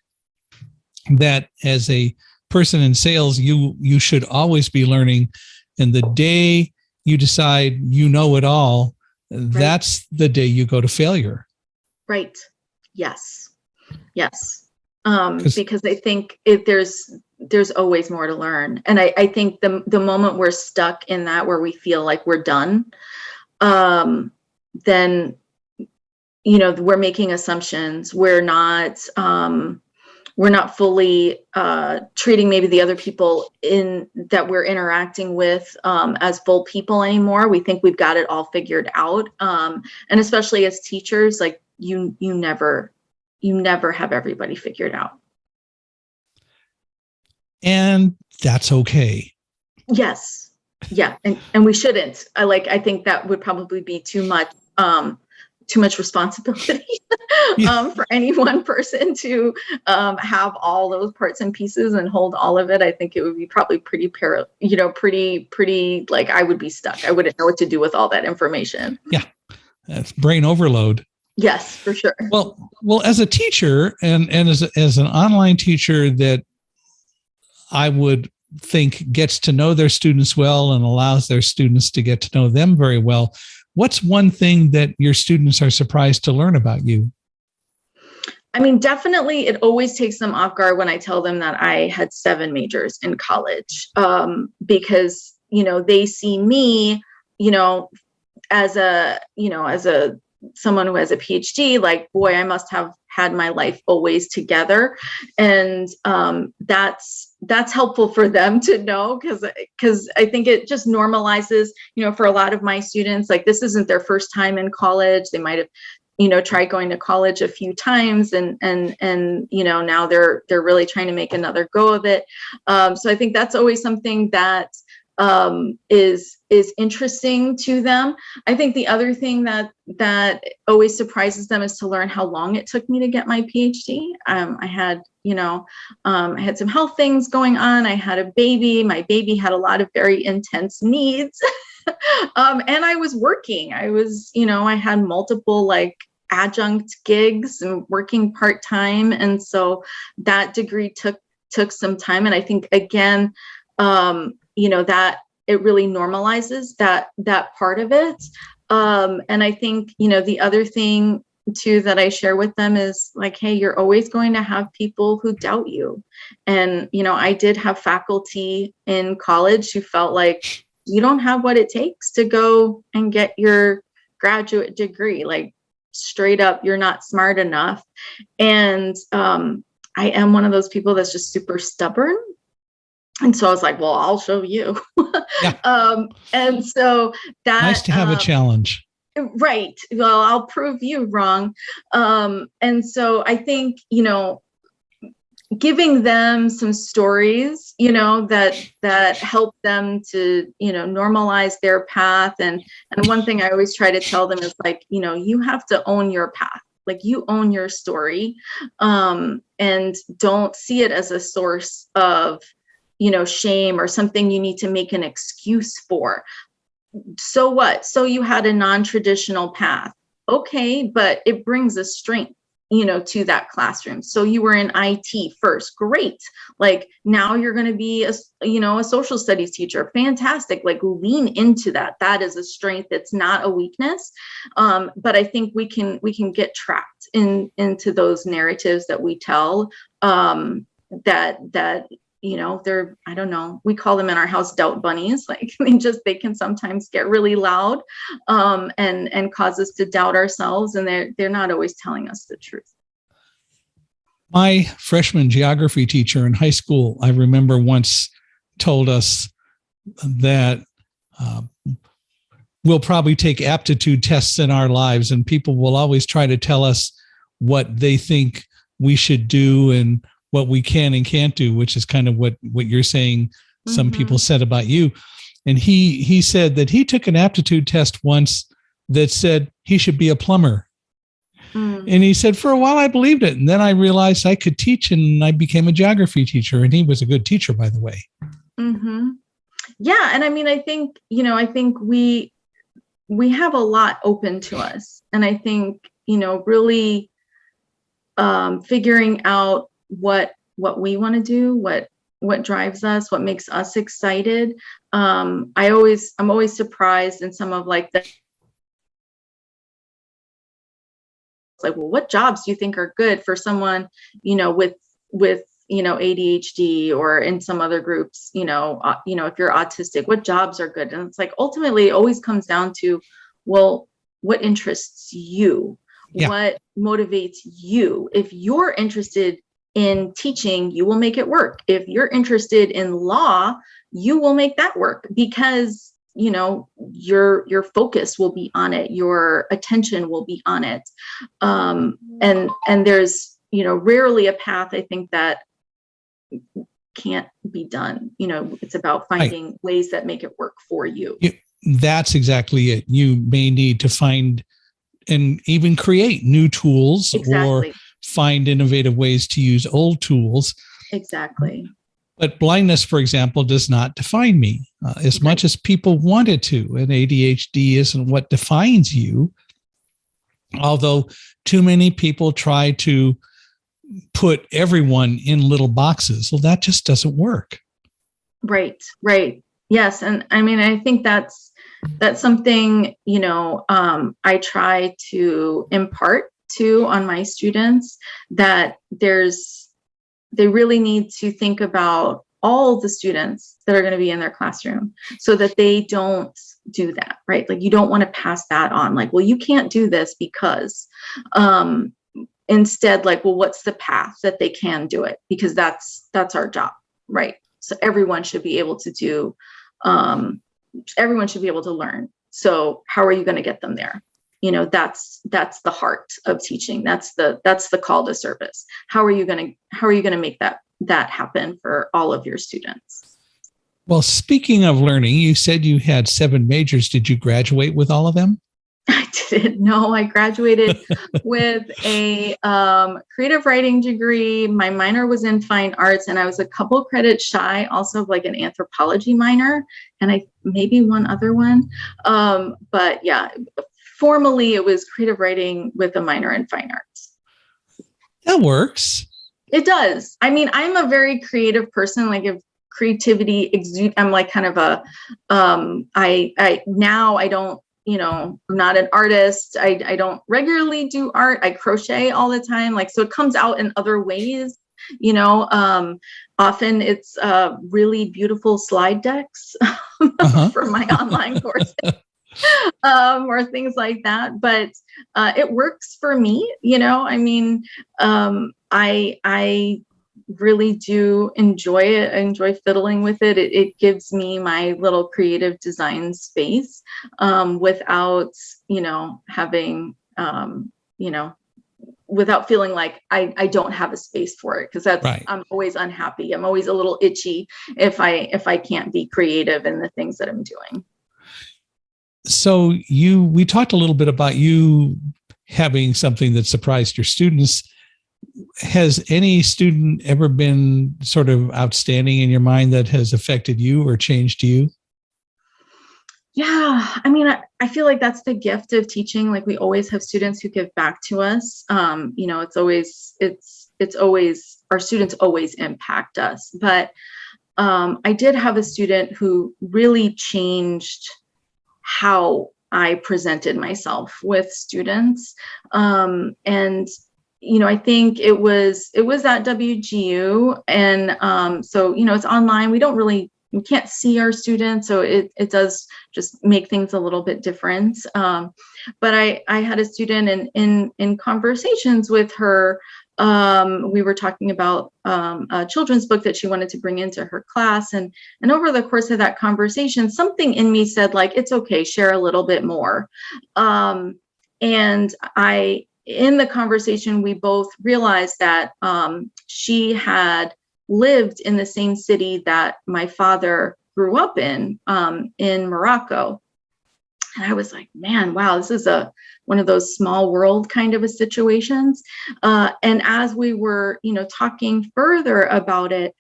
that as a person in sales, you should always be learning. And the day you decide you know it all, that's the day you go to failure. Right. Yes. Because I think there's always more to learn. And I think the moment we're stuck in that, where we feel like we're done, then, we're making assumptions. We're not fully treating maybe the other people that we're interacting with as full people anymore. We think we've got it all figured out. And especially as teachers, like you never have everybody figured out. And that's okay. Yes. Yeah. And we shouldn't. I think that would probably be too much responsibility for any one person to have all those parts and pieces and hold all of it. I think it would be probably pretty like I would be stuck. I wouldn't know what to do with all that information. Yeah. That's brain overload. Yes, for sure. Well, as a teacher and as an online teacher that I would think gets to know their students well and allows their students to get to know them very well, what's one thing that your students are surprised to learn about you? I mean, definitely it always takes them off guard when I tell them that I had 7 majors in college, because, they see me, as someone who has a PhD, like, boy, I must have had my life always together. And that's helpful for them to know, because I think it just normalizes, for a lot of my students, like, this isn't their first time in college. They might have, tried going to college a few times, and now they're really trying to make another go of it. So I think that's always something that is interesting to them. I think the other thing that always surprises them is to learn how long it took me to get my PhD. I had some health things going on. I had a baby. My baby had a lot of very intense needs. And I was working. I had multiple like adjunct gigs and working part-time. And so that degree took some time. And I think, again, that it really normalizes that part of it. And I think, the other thing too that I share with them is like, hey, you're always going to have people who doubt you. And, I did have faculty in college who felt like you don't have what it takes to go and get your graduate degree. Like, straight up, you're not smart enough. And I am one of those people that's just super stubborn. And so I was like, well, I'll show you. Yeah. And so that nice to have a challenge. Right. Well, I'll prove you wrong. And so I think, giving them some stories, that help them to, normalize their path. And one thing I always try to tell them is like, you have to own your path. Like, you own your story, and don't see it as a source of shame or something you need to make an excuse for. So what? So you had a non-traditional path. Okay, but it brings a strength, to that classroom. So you were in IT first. Great. Like now you're going to be a social studies teacher. Fantastic. Like lean into that. That is a strength. It's not a weakness. But I think we can get trapped into those narratives that we tell, that they're, I don't know, we call them in our house doubt bunnies. Like they can sometimes get really loud, and cause us to doubt ourselves, and they're not always telling us the truth. My freshman geography teacher in high school, I remember once told us that we'll probably take aptitude tests in our lives, and people will always try to tell us what they think we should do and what we can and can't do, which is kind of what you're saying some people said about you. And he said that he took an aptitude test once that said he should be a plumber. And he said, for a while I believed it. And then I realized I could teach, and I became a geography teacher. And he was a good teacher, by the way. Yeah. And I mean, I think we have a lot open to us. And I think, really figuring out what we want to do, what drives us, what makes us excited. I'm always surprised in some of like the, like, well, what jobs do you think are good for someone, with ADHD, or in some other groups, if you're autistic, what jobs are good? And it's like, ultimately it always comes down to, well, what interests you? Yeah. What motivates you? If you're interested in teaching, you will make it work. If you're interested in law, you will make that work, because your focus will be on it, your attention will be on it, and there's rarely a path, I think, that can't be done. It's about finding ways that make it work for you. That's exactly it. You may need to find and even create new tools, or find innovative ways to use old tools. Exactly. But blindness, for example, does not define me as much as people want it to. And ADHD isn't what defines you. Although too many people try to put everyone in little boxes. Well, that just doesn't work. Right. Yes. And I mean, I think that's something, I try to impart to on my students, that they really need to think about all the students that are going to be in their classroom, so that they don't do that, right? Like, you don't want to pass that on, like, well, you can't do this because, instead, like, well, what's the path that they can do it? Because that's our job, right? So everyone should be able to do, everyone should be able to learn. So how are you going to get them there? That's the heart of teaching. That's the call to service. How are you going to make that happen for all of your students? Well, speaking of learning, you said you had 7 majors. Did you graduate with all of them? I didn't. No, I graduated with a creative writing degree. My minor was in fine arts, and I was a couple credits shy also of like an anthropology minor, and maybe one other one. But yeah, formally it was creative writing with a minor in fine arts. That works. It does. I mean, I'm a very creative person. Like, if creativity exudes, I'm like kind of a, I don't, I'm not an artist. I don't regularly do art. I crochet all the time. Like, so it comes out in other ways, often it's really beautiful slide decks for my online courses. Or things like that, but it works for me. I mean, I really do enjoy it. I enjoy fiddling with it. It gives me my little creative design space, without having without feeling like I don't have a space for it, because that's right. I'm always unhappy. I'm always a little itchy if I can't be creative in the things that I'm doing. So we talked a little bit about you having something that surprised your students. has any student ever been sort of outstanding in your mind that has affected you or changed you? Yeah, I mean, I feel like that's the gift of teaching. Like we always have students who give back to us. It's always our students always impact us. But I did have a student who really changed how I presented myself with students. And I think it was at WGU, and so it's online. We can't see our students, so it does just make things a little bit different. But I had a student in conversations with her. We were talking about a children's book that she wanted to bring into her class, and over the course of that conversation, something in me said, like, it's okay, share a little bit more. And in the conversation, we both realized that she had lived in the same city that my father grew up in Morocco. And I was like, man, wow, this is one of those small world kind of a situations. And as we were, talking further about it,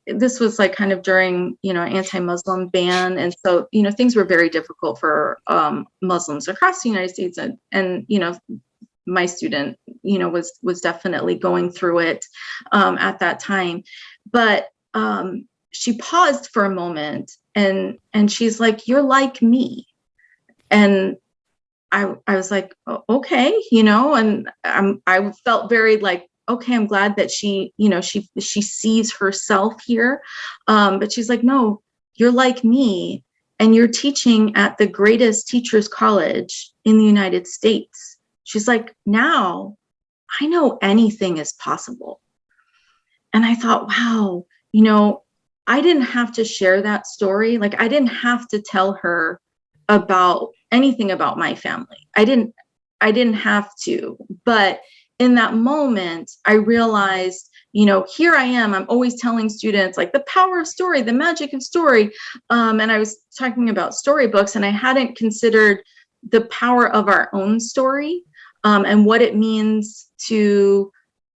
this was like kind of during, anti-Muslim ban. And so, things were very difficult for Muslims across the United States. And my student, was definitely going through it at that time. But she paused for a moment and she's like, "You're like me." And I was like, okay, and I felt very like, okay, I'm glad that she sees herself here. But she's like, "No, you're like me, and you're teaching at the greatest teachers college in the United States." She's like, "Now I know anything is possible." And I thought, wow, I didn't have to share that story. Like, I didn't have to tell her about anything about my family. I didn't have to. But in that moment, I realized, here I am. I'm always telling students like the power of story, the magic of story. And I was talking about storybooks, and I hadn't considered the power of our own story. And what it means to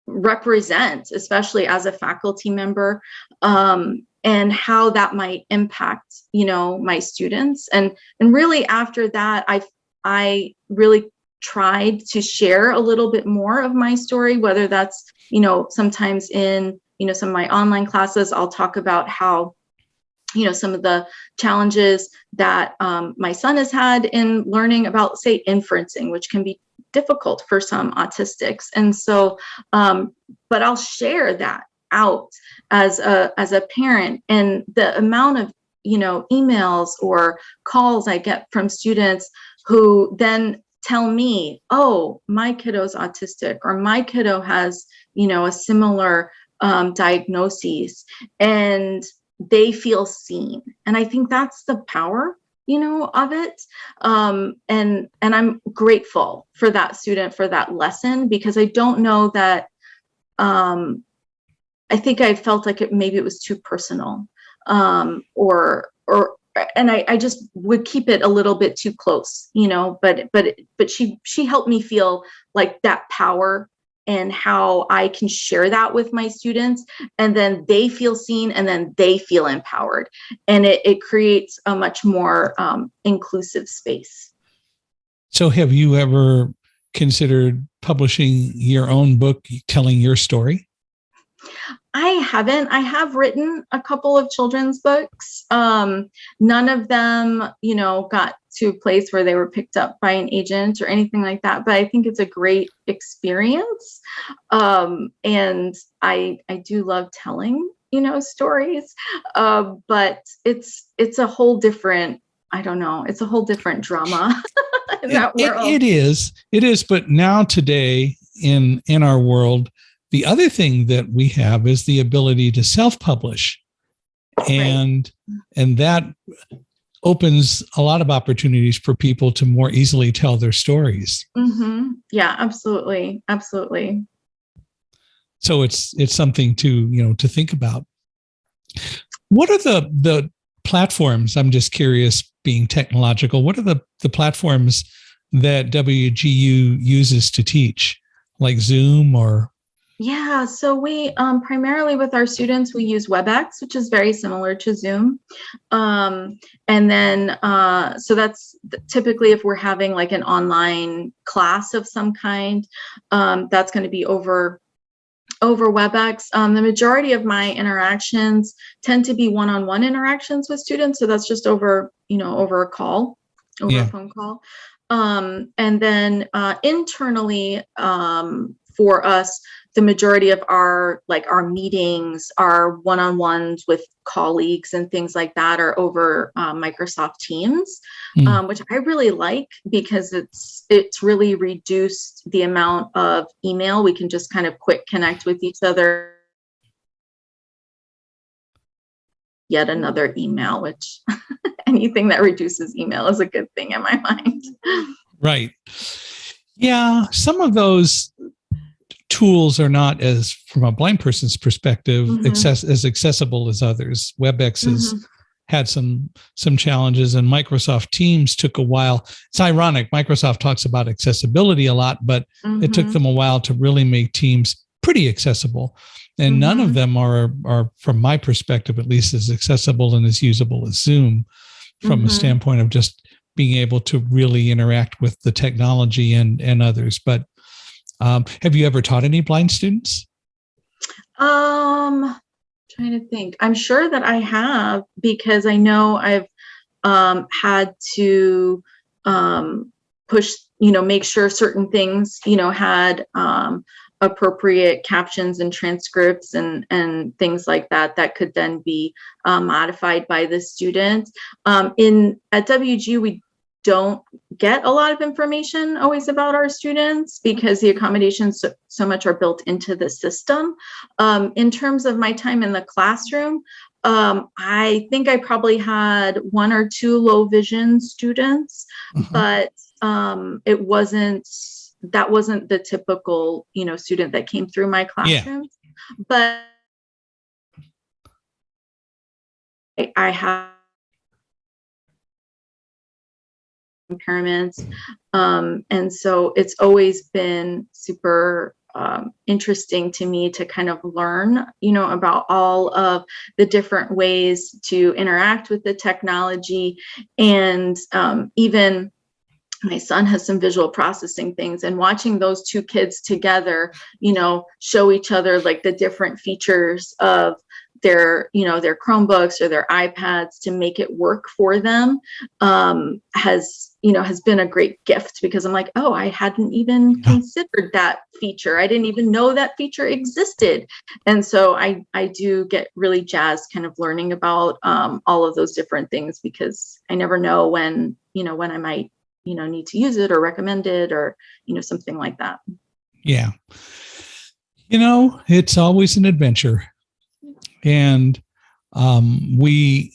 represent, especially as a faculty member, and how that might impact, my students. And really after that, I really tried to share a little bit more of my story, whether that's, sometimes in, some of my online classes, I'll talk about how, some of the challenges that my son has had in learning about, say, inferencing, which can be difficult for some autistics. And so, but I'll share that out as a parent, and the amount of, emails or calls I get from students who then tell me, "Oh, my kiddo's autistic," or "My kiddo has, a similar diagnosis," and they feel seen. And I think that's the power, of it. And I'm grateful for that student, for that lesson, because I don't know that, I think I felt like maybe it was too personal, and I just would keep it a little bit too close, but she helped me feel like that power, and how I can share that with my students, and then they feel seen, and then they feel empowered, and it creates a much more inclusive space. So have you ever considered publishing your own book telling your story? I haven't. I have written a couple of children's books. None of them, got to a place where they were picked up by an agent or anything like that. But I think it's a great experience. And I do love telling, stories. But it's a whole different, I don't know, it's a whole different drama in that world. It is. But now today in our world, the other thing that we have is the ability to self-publish, and that opens a lot of opportunities for people to more easily tell their stories. Mm-hmm. Yeah, absolutely. Absolutely. So it's something to think about. What are the platforms? I'm just curious, being technological, what are the platforms that WGU uses to teach? like Zoom or? Yeah, so we primarily with our students, we use WebEx, which is very similar to Zoom. And then, so that's typically if we're having like an online class of some kind, that's going to be over WebEx. The majority of my interactions tend to be one-on-one interactions with students. So that's just over a call, over a phone call. And then internally, for us, the majority of our meetings, our one-on-ones with colleagues and things like that are over Microsoft Teams, which I really like because it's really reduced the amount of email. We can just kind of quick connect with each other. Yet another email, which anything that reduces email is a good thing in my mind. Right. Yeah, some of those tools are not, as from a blind person's perspective, as accessible as others. WebEx has had some challenges, and Microsoft Teams took a while. It's ironic. Microsoft talks about accessibility a lot, but it took them a while to really make Teams pretty accessible. And none of them are, from my perspective, at least, as accessible and as usable as Zoom from a standpoint of just being able to really interact with the technology and others. But have you ever taught any blind students? Trying to think. I'm sure that I have, because I know I've had to push, make sure certain things, had appropriate captions and transcripts and things like that could then be modified by the student. At WG, we don't get a lot of information always about our students because the accommodations so much are built into the system. In terms of my time in the classroom, I think I probably had 1 or 2 low vision students, but that wasn't the typical, student that came through my classroom. Yeah. But I have impairments. And so it's always been super interesting to me to kind of learn, about all of the different ways to interact with the technology. And even my son has some visual processing things, and watching those 2 kids together, show each other like the different features of their Chromebooks or their iPads to make it work for them, has been a great gift, because I'm like, oh, I hadn't even considered that feature. I didn't even know that feature existed. And so I do get really jazzed kind of learning about all of those different things, because I never know when I might, need to use it or recommend it or, something like that. Yeah. It's always an adventure. And we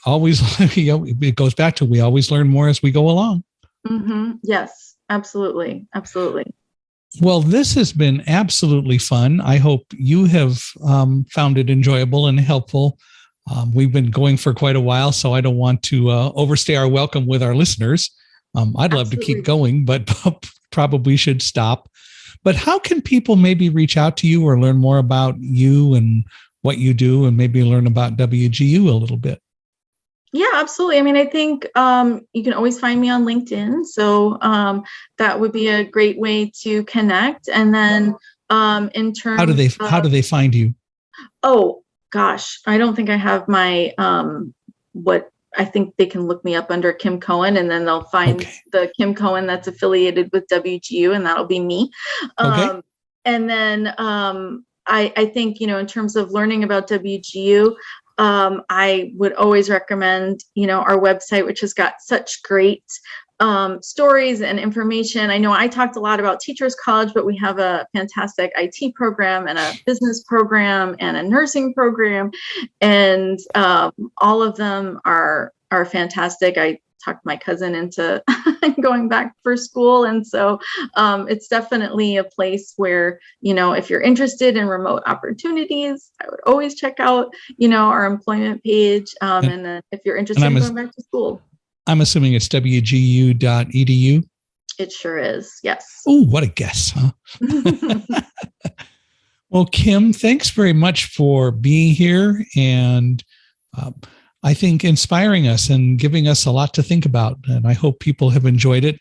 always, it goes back to, we always learn more as we go along. Yes, absolutely. Absolutely. Well, this has been absolutely fun. I hope you have found it enjoyable and helpful. We've been going for quite a while, so I don't want to overstay our welcome with our listeners. I'd love to keep going, but probably should stop. But how can people maybe reach out to you or learn more about you and what you do, and maybe learn about WGU a little bit? Yeah, absolutely. I mean, I think you can always find me on LinkedIn. So that would be a great way to connect. And then in terms how do they find you? Oh, gosh, I don't think I have my, I think they can look me up under Kim Cohen, and then they'll find the Kim Cohen that's affiliated with WGU, and that'll be me. And then I think, in terms of learning about WGU, I would always recommend, our website, which has got such great stories and information. I know I talked a lot about Teachers College, but we have a fantastic IT program and a business program and a nursing program, and all of them are fantastic. I talked my cousin into going back for school, and so it's definitely a place where, if you're interested in remote opportunities, I would always check out, our employment page, and then if you're interested in going back to school. I'm assuming it's wgu.edu. It sure is. Yes. Oh, what a guess, huh? Well, Kim, thanks very much for being here and I think inspiring us and giving us a lot to think about. And I hope people have enjoyed it.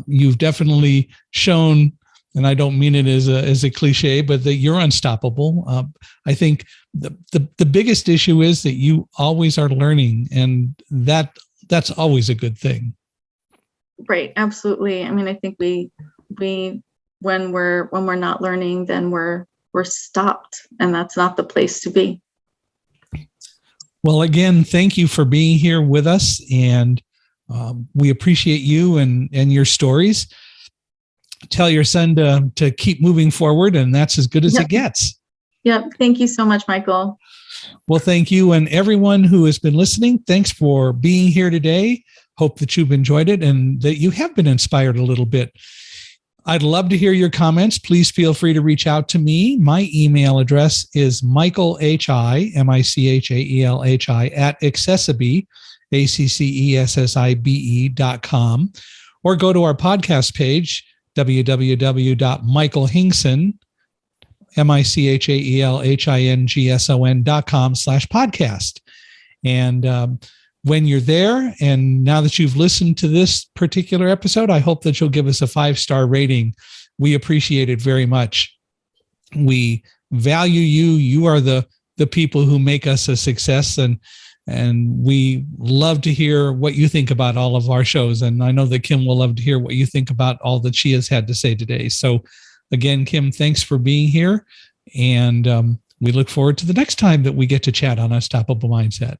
You've definitely shown, and I don't mean it as a cliche, but that you're unstoppable. I think the biggest issue is that you always are learning, and that's always a good thing. Right. Absolutely. I mean, I think we when we're not learning, then we're stopped, and that's not the place to be. Well, again, thank you for being here with us, and we appreciate you and your stories. Tell your son to keep moving forward, and that's as good as it gets. Yep. Thank you so much, Michael. Well, thank you, and everyone who has been listening, thanks for being here today. Hope that you've enjoyed it and that you have been inspired a little bit. I'd love to hear your comments. Please feel free to reach out to me. My email address is michaelhi, michaelhi, at accessibe, accessibe.com, or go to our podcast page, www.michaelhingson, michaelhingson.com/podcast. And when you're there, and now that you've listened to this particular episode, I hope that you'll give us a 5-star rating. We appreciate it very much. We value you. You are the people who make us a success, and we love to hear what you think about all of our shows. And I know that Kim will love to hear what you think about all that she has had to say today. So again, Kim, thanks for being here. And we look forward to the next time that we get to chat on Unstoppable Mindset.